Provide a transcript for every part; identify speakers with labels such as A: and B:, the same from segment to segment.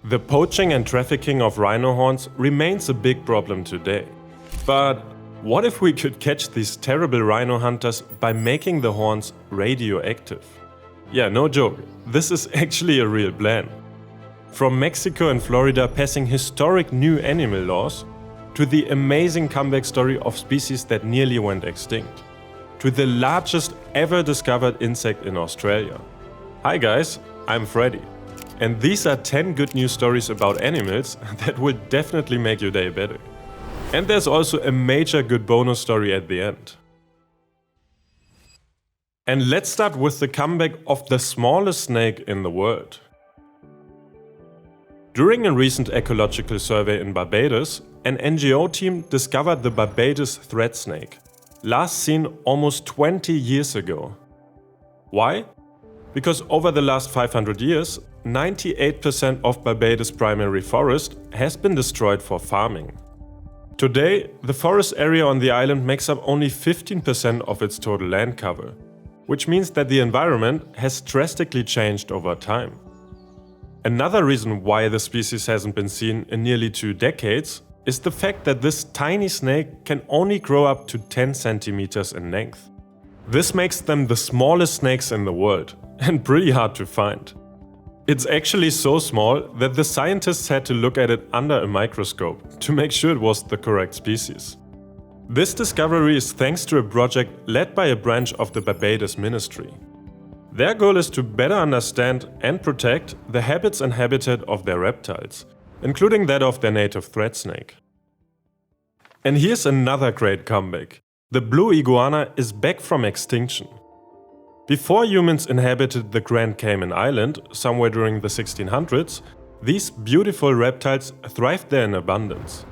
A: The poaching and trafficking of rhino horns remains a big problem today. But what if we could catch these terrible rhino hunters by making the horns radioactive? Yeah, no joke, this is actually a real plan. From Mexico and Florida passing historic new animal laws, to the amazing comeback story of species that nearly went extinct, to the largest ever discovered insect in Australia. Hi guys, I'm Freddy, and these are 10 good news stories about animals that will definitely make your day better. And there's also a major good bonus story at the end. And let's start with the comeback of the smallest snake in the world. During a recent ecological survey in Barbados, an NGO team discovered the Barbados thread snake, last seen almost 20 years ago. Why? Because over the last 500 years, 98% of Barbados' primary forest has been destroyed for farming. Today, the forest area on the island makes up only 15% of its total land cover, which means that the environment has drastically changed over time. Another reason why the species hasn't been seen in nearly 2 decades is the fact that this tiny snake can only grow up to 10 centimeters in length. This makes them the smallest snakes in the world, and pretty hard to find. It's actually so small that the scientists had to look at it under a microscope to make sure it was the correct species. This discovery is thanks to a project led by a branch of the Barbados Ministry. Their goal is to better understand and protect the habits and habitat of their reptiles, including that of their native thread snake. And here's another great comeback. The blue iguana is back from extinction. Before humans inhabited the Grand Cayman Island, somewhere during the 1600s, these beautiful reptiles thrived there in abundance.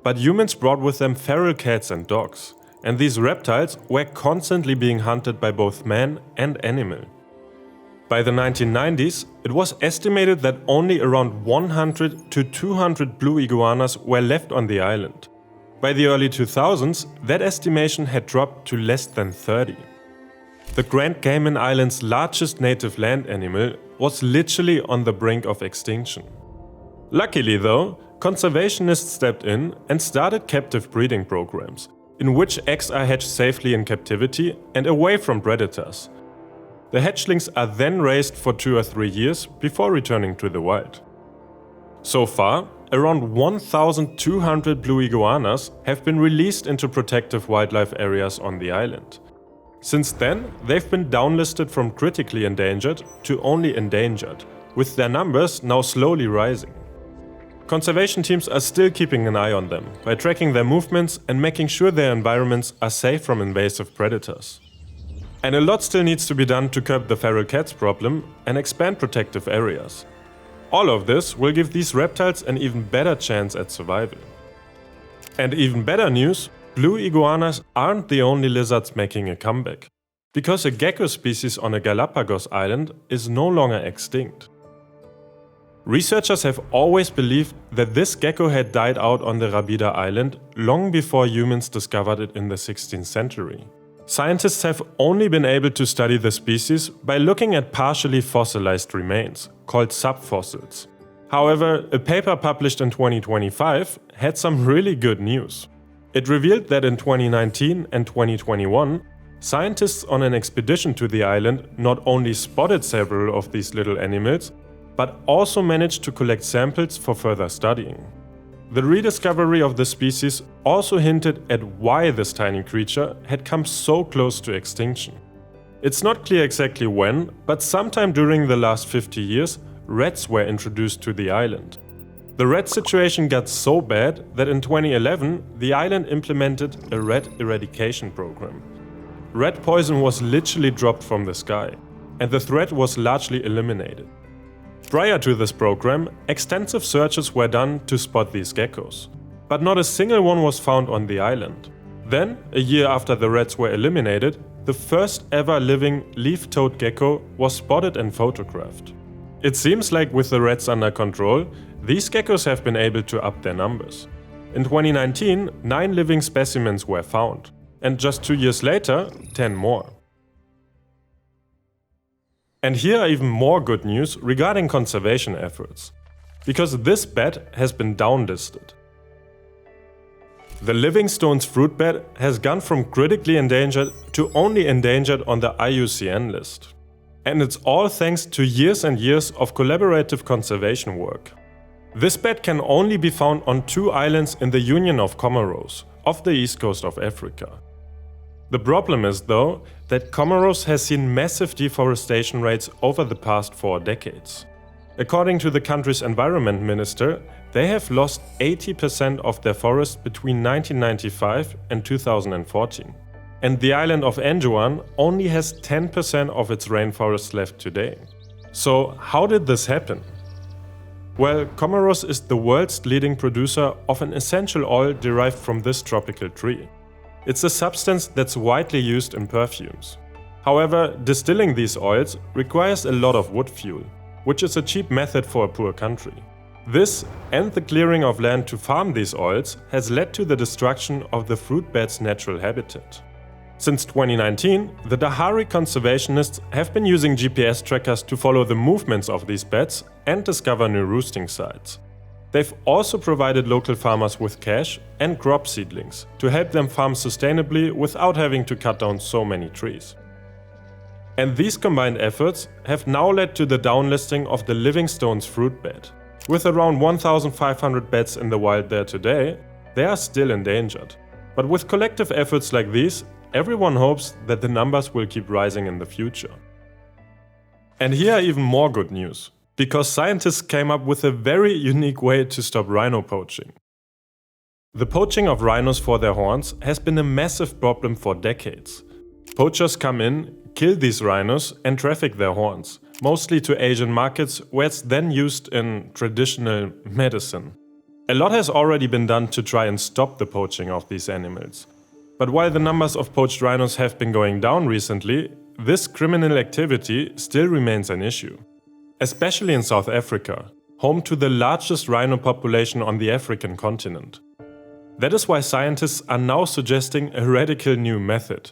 A: But humans brought with them feral cats and dogs, and these reptiles were constantly being hunted by both man and animal. By the 1990s, it was estimated that only around 100 to 200 blue iguanas were left on the island. By the early 2000s, that estimation had dropped to less than 30. The Grand Cayman Islands' largest native land animal was literally on the brink of extinction. Luckily though, conservationists stepped in and started captive breeding programs, in which eggs are hatched safely in captivity and away from predators. The hatchlings are then raised for 2 or 3 years before returning to the wild. So far, around 1,200 blue iguanas have been released into protective wildlife areas on the island. Since then, they've been downlisted from critically endangered to only endangered, with their numbers now slowly rising. Conservation teams are still keeping an eye on them by tracking their movements and making sure their environments are safe from invasive predators. And a lot still needs to be done to curb the feral cats problem and expand protective areas. All of this will give these reptiles an even better chance at survival. And even better news, blue iguanas aren't the only lizards making a comeback, because a gecko species on a Galapagos island is no longer extinct. Researchers have always believed that this gecko had died out on the Rabida Island long before humans discovered it in the 16th century. Scientists have only been able to study the species by looking at partially fossilized remains, called subfossils. However, a paper published in 2025 had some really good news. It revealed that in 2019 and 2021, scientists on an expedition to the island not only spotted several of these little animals, but also managed to collect samples for further studying. The rediscovery of the species also hinted at why this tiny creature had come so close to extinction. It's not clear exactly when, but sometime during the last 50 years, rats were introduced to the island. The rat situation got so bad that in 2011, the island implemented a rat eradication program. Rat poison was literally dropped from the sky, and the threat was largely eliminated. Prior to this program, extensive searches were done to spot these geckos, but not a single one was found on the island. Then, a year after the rats were eliminated, the first ever living leaf-toed gecko was spotted and photographed. It seems like with the rats under control, these geckos have been able to up their numbers. In 2019, 9 living specimens were found, and just 2 years later, 10 more. And here are even more good news regarding conservation efforts. because this bat has been downlisted. The Livingstone's fruit bat has gone from critically endangered to only endangered on the IUCN list. And it's all thanks to years and years of collaborative conservation work. This bat can only be found on 2 islands in the Union of Comoros, off the east coast of Africa. The problem is, though, that Comoros has seen massive deforestation rates over the past 4 decades. According to the country's environment minister, they have lost 80% of their forest between 1995 and 2014. And the island of Anjouan only has 10% of its rainforest left today. So how did this happen? Well, Comoros is the world's leading producer of an essential oil derived from this tropical tree. It's a substance that's widely used in perfumes. However, distilling these oils requires a lot of wood fuel, which is a cheap method for a poor country. This, and the clearing of land to farm these oils, has led to the destruction of the fruit bat's natural habitat. Since 2019, the Dahari conservationists have been using GPS trackers to follow the movements of these bats and discover new roosting sites. They've also provided local farmers with cash and crop seedlings to help them farm sustainably without having to cut down so many trees. And these combined efforts have now led to the downlisting of the Livingstone's fruit bat. With around 1,500 bats in the wild there today, they are still endangered. But with collective efforts like these, everyone hopes that the numbers will keep rising in the future. And here are even more good news, because scientists came up with a very unique way to stop rhino poaching. The poaching of rhinos for their horns has been a massive problem for decades. Poachers come in, kill these rhinos and traffic their horns, mostly to Asian markets where it's then used in traditional medicine. A lot has already been done to try and stop the poaching of these animals. But while the numbers of poached rhinos have been going down recently, this criminal activity still remains an issue. Especially in South Africa, home to the largest rhino population on the African continent. That is why scientists are now suggesting a radical new method.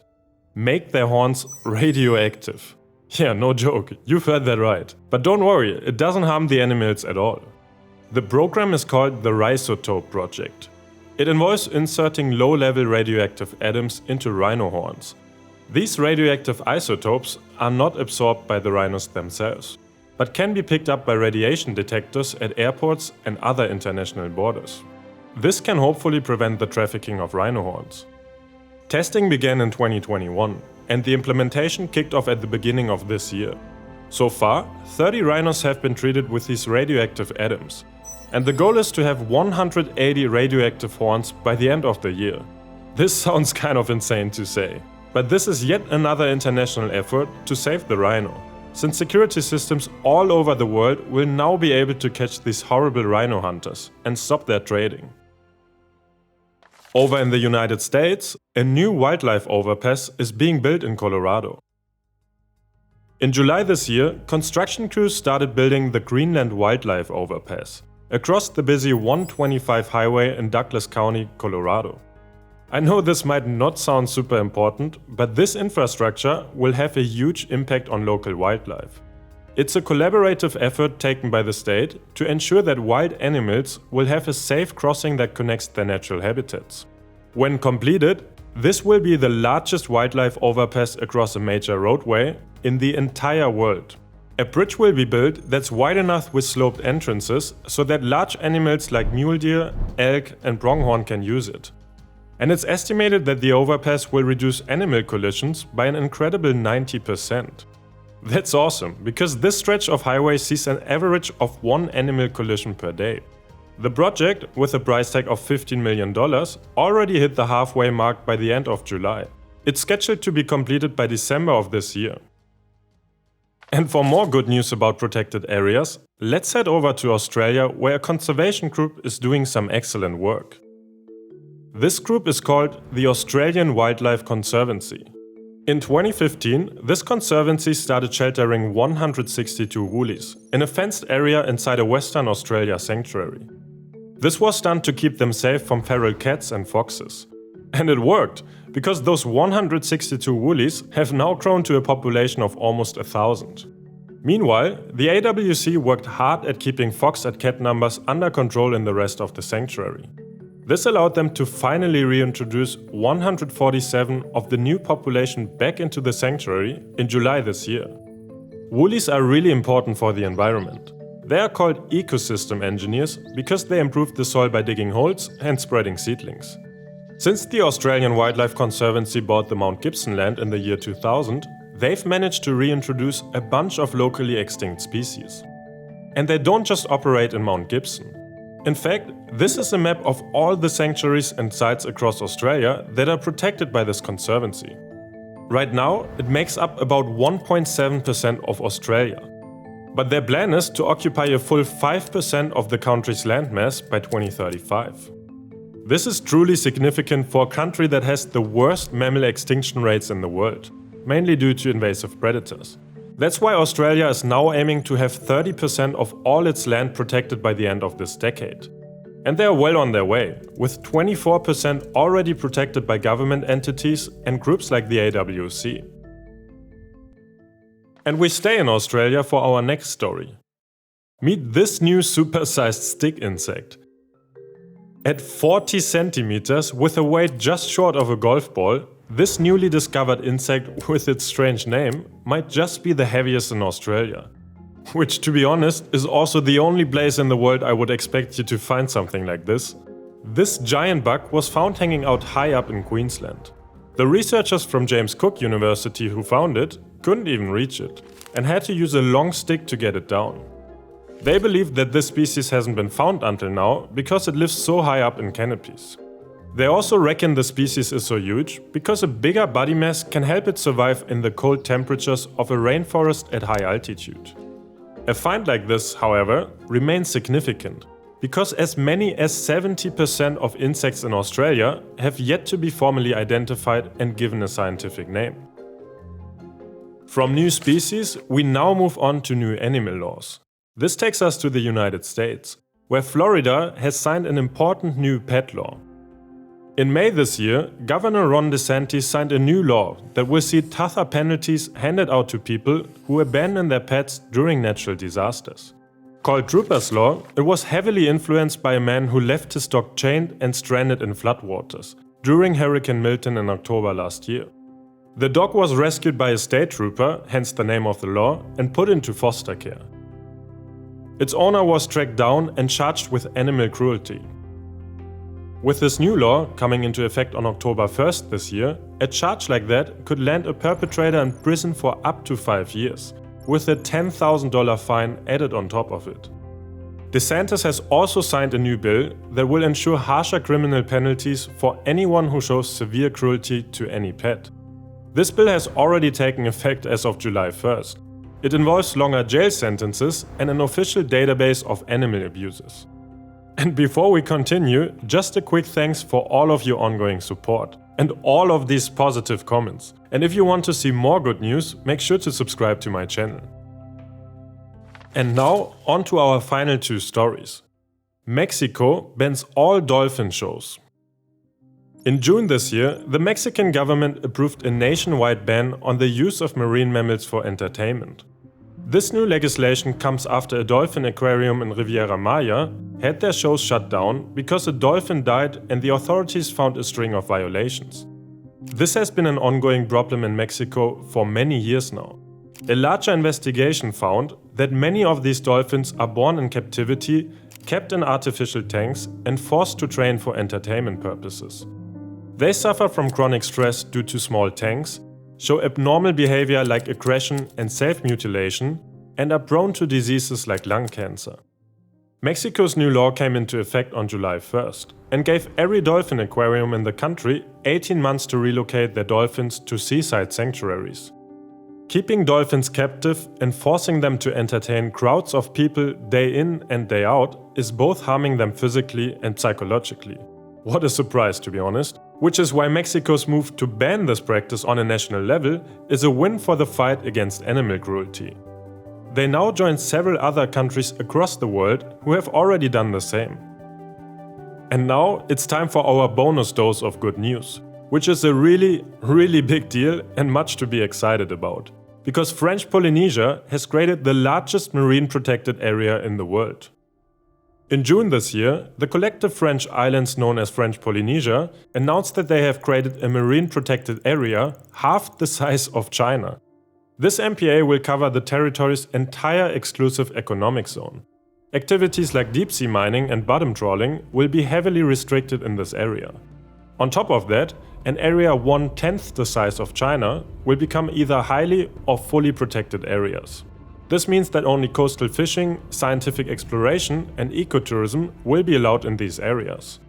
A: Make their horns radioactive. Yeah, no joke, you've heard that right. But don't worry, it doesn't harm the animals at all. The program is called the Rhizotope Project. It involves inserting low-level radioactive atoms into rhino horns. These radioactive isotopes are not absorbed by the rhinos themselves, but can be picked up by radiation detectors at airports and other international borders. This can hopefully prevent the trafficking of rhino horns. Testing began in 2021, and the implementation kicked off at the beginning of this year. So far, 30 rhinos have been treated with these radioactive atoms, and the goal is to have 180 radioactive horns by the end of the year. This sounds kind of insane to say, but this is yet another international effort to save the rhino, since security systems all over the world will now be able to catch these horrible rhino hunters and stop their trading. Over in the United States, a new wildlife overpass is being built in Colorado. In July this year, construction crews started building the Greenland Wildlife Overpass across the busy 125 highway in Douglas County, Colorado. I know this might not sound super important, but this infrastructure will have a huge impact on local wildlife. It's a collaborative effort taken by the state to ensure that wild animals will have a safe crossing that connects their natural habitats. When completed, this will be the largest wildlife overpass across a major roadway in the entire world. A bridge will be built that's wide enough with sloped entrances so that large animals like mule deer, elk and pronghorn can use it. And it's estimated that the overpass will reduce animal collisions by an incredible 90%. That's awesome, because this stretch of highway sees an average of 1 animal collision per day. The project, with a price tag of $15 million, already hit the halfway mark by the end of July. It's scheduled to be completed by December of this year. And for more good news about protected areas, let's head over to Australia, where a conservation group is doing some excellent work. This group is called the Australian Wildlife Conservancy. In 2015, this conservancy started sheltering 162 woolies in a fenced area inside a Western Australia sanctuary. This was done to keep them safe from feral cats and foxes. And it worked, because those 162 woolies have now grown to a population of almost 1,000. Meanwhile, the AWC worked hard at keeping fox and cat numbers under control in the rest of the sanctuary. This allowed them to finally reintroduce 147 of the new population back into the sanctuary in July this year. Woolies are really important for the environment. They are called ecosystem engineers because they improve the soil by digging holes and spreading seedlings. Since the Australian Wildlife Conservancy bought the Mount Gibson land in the year 2000, they've managed to reintroduce a bunch of locally extinct species. And they don't just operate in Mount Gibson. In fact, this is a map of all the sanctuaries and sites across Australia that are protected by this conservancy. Right now, it makes up about 1.7% of Australia. But their plan is to occupy a full 5% of the country's landmass by 2035. This is truly significant for a country that has the worst mammal extinction rates in the world, mainly due to invasive predators. That's why Australia is now aiming to have 30% of all its land protected by the end of this decade. And they are well on their way, with 24% already protected by government entities and groups like the AWC. And we stay in Australia for our next story. Meet this new super-sized stick insect. At 40 centimeters, with a weight just short of a golf ball, this newly discovered insect with its strange name might just be the heaviest in Australia. Which, to be honest, is also the only place in the world I would expect you to find something like this. This giant bug was found hanging out high up in Queensland. The researchers from James Cook University who found it couldn't even reach it and had to use a long stick to get it down. They believe that this species hasn't been found until now because it lives so high up in canopies. They also reckon the species is so huge because a bigger body mass can help it survive in the cold temperatures of a rainforest at high altitude. A find like this, however, remains significant because as many as 70% of insects in Australia have yet to be formally identified and given a scientific name. From new species, we now move on to new animal laws. This takes us to the United States, where Florida has signed an important new pet law. In May this year, Governor Ron DeSantis signed a new law that will see tougher penalties handed out to people who abandon their pets during natural disasters. Called Trooper's Law, it was heavily influenced by a man who left his dog chained and stranded in floodwaters during Hurricane Milton in October last year. The dog was rescued by a state trooper, hence the name of the law, and put into foster care. Its owner was tracked down and charged with animal cruelty. With this new law coming into effect on October 1st this year, a charge like that could land a perpetrator in prison for up to 5 years, with a $10,000 fine added on top of it. DeSantis has also signed a new bill that will ensure harsher criminal penalties for anyone who shows severe cruelty to any pet. This bill has already taken effect as of July 1st. It involves longer jail sentences and an official database of animal abuses. And before we continue, just a quick thanks for all of your ongoing support and all of these positive comments. And if you want to see more good news, make sure to subscribe to my channel. And now, on to our final two stories. Mexico bans all dolphin shows. In June this year, the Mexican government approved a nationwide ban on the use of marine mammals for entertainment. This new legislation comes after a dolphin aquarium in Riviera Maya had their shows shut down because a dolphin died and the authorities found a string of violations. This has been an ongoing problem in Mexico for many years now. A larger investigation found that many of these dolphins are born in captivity, kept in artificial tanks, and forced to train for entertainment purposes. They suffer from chronic stress due to small tanks, show abnormal behavior like aggression and self-mutilation, and are prone to diseases like lung cancer. Mexico's new law came into effect on July 1st and gave every dolphin aquarium in the country 18 months to relocate their dolphins to seaside sanctuaries. Keeping dolphins captive and forcing them to entertain crowds of people day in and day out is both harming them physically and psychologically. What a surprise, to be honest. Which is why Mexico's move to ban this practice on a national level is a win for the fight against animal cruelty. They now join several other countries across the world who have already done the same. And now it's time for our bonus dose of good news, which is a really big deal and much to be excited about. Because French Polynesia has created the largest marine protected area in the world. In June this year, the collective French islands known as French Polynesia announced that they have created a marine protected area half the size of China. This MPA will cover the territory's entire exclusive economic zone. Activities like deep-sea mining and bottom trawling will be heavily restricted in this area. On top of that, an area 1/10 the size of China will become either highly or fully protected areas. This means that only coastal fishing, scientific exploration and ecotourism will be allowed in these areas.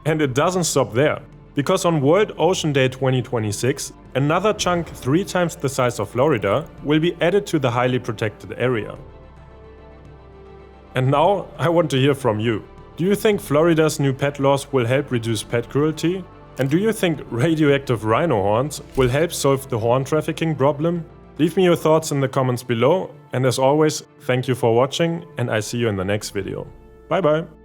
A: And it doesn't stop there, because on World Ocean Day 2026, another chunk 3 times the size of Florida will be added to the highly protected area. And now I want to hear from you. Do you think Florida's new pet laws will help reduce pet cruelty? And do you think radioactive rhino horns will help solve the horn trafficking problem? Leave me your thoughts in the comments below, and as always, thank you for watching and I see you in the next video. Bye bye!